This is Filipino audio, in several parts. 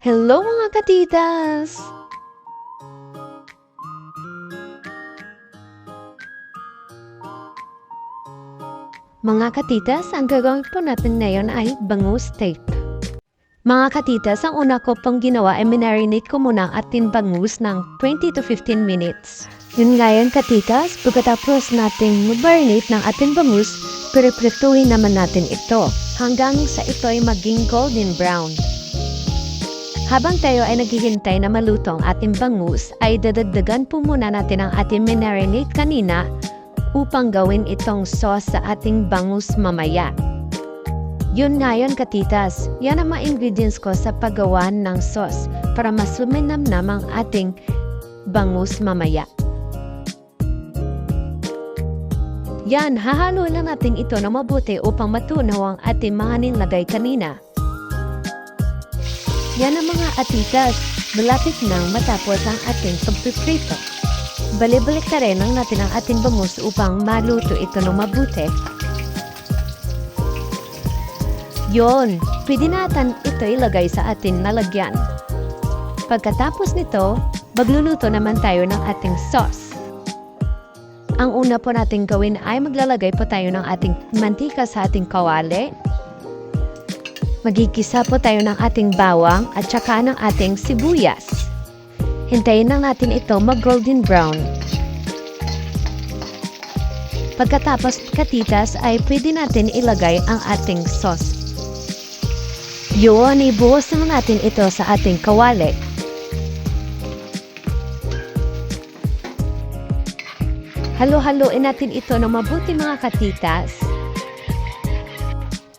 Hello mga katitas! Mga katitas, ang gagawin po natin ngayon ay bangus steak. Mga katitas, ang una ko pong ginawa ay minarinate ko muna ang ating bangus ng 20 to 15 minutes. Yun ngayon katitas, pagkatapos nating marinate ng ating bangus, piriprituhin naman natin ito hanggang sa ito ay maging golden brown. Habang tayo ay naghihintay na maluto ang ating bangus, ay dadagdagan po muna natin ang ating minarinate kanina upang gawin itong sauce sa ating bangus mamaya. Yun ngayon katitas, yan ang mga ingredients ko sa paggawa ng sauce para mas luminamnam ang ating bangus mamaya. Yan, hahalo lang natin ito na mabuti upang matunaw ang ating mga nilagay kanina. Yan ang mga atitas, malapit nang matapos ang ating pagpiprito. Balibalik na rin lang natin ang ating bangus upang maluto ito ng mabuti. Yon, pwede natin ito ilagay sa ating lalagyan. Pagkatapos nito, magluluto naman tayo ng ating sauce. Ang una po natin gawin ay maglalagay po tayo ng ating mantika sa ating kawali. Magigisa po tayo ng ating bawang at saka ng ating sibuyas. Hintayin lang natin ito mag-golden brown. Pagkatapos katitas ay pwede natin ilagay ang ating sauce. Yun, ibuhos na natin ito sa ating kawali. Halo-haloin natin ito ng mabuti mga katitas.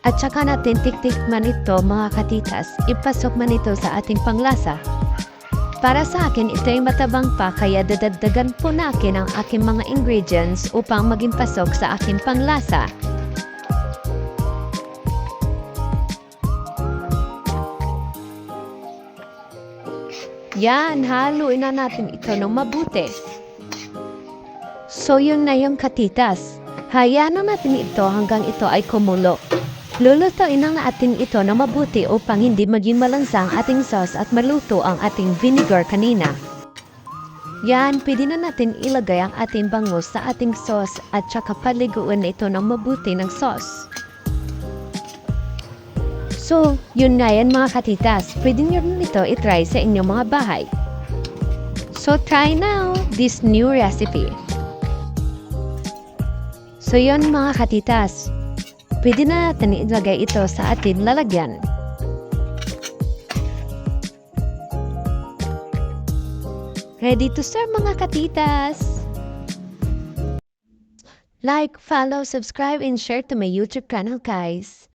At saka natin tiktikman ito mga katitas, ipasok man ito sa ating panglasa. Para sa akin, ito ay matabang pa kaya dadagdagan po natin ang aking mga ingredients upang maging pasok sa aking panglasa. Yan, haluin na natin ito ng mabuti. So yun na yung katitas. Hayaan na natin ito hanggang ito ay kumulo. Lulutuin lang natin ito na mabuti upang hindi maging malansa ang ating sauce at maluto ang ating vinegar kanina. Yan, pwede na natin ilagay ang ating bangus sa ating sauce at saka paliguan ito ng mabuti ng sauce. So, yun nga yan mga katitas. Pwede nyo rin ito itry sa inyong mga bahay. So, try now this new recipe. So, yun mga katitas. Pwede na natin ilagay ito sa ating lalagyan. Ready to serve mga katitas! Like, follow, subscribe, and share to my YouTube channel guys.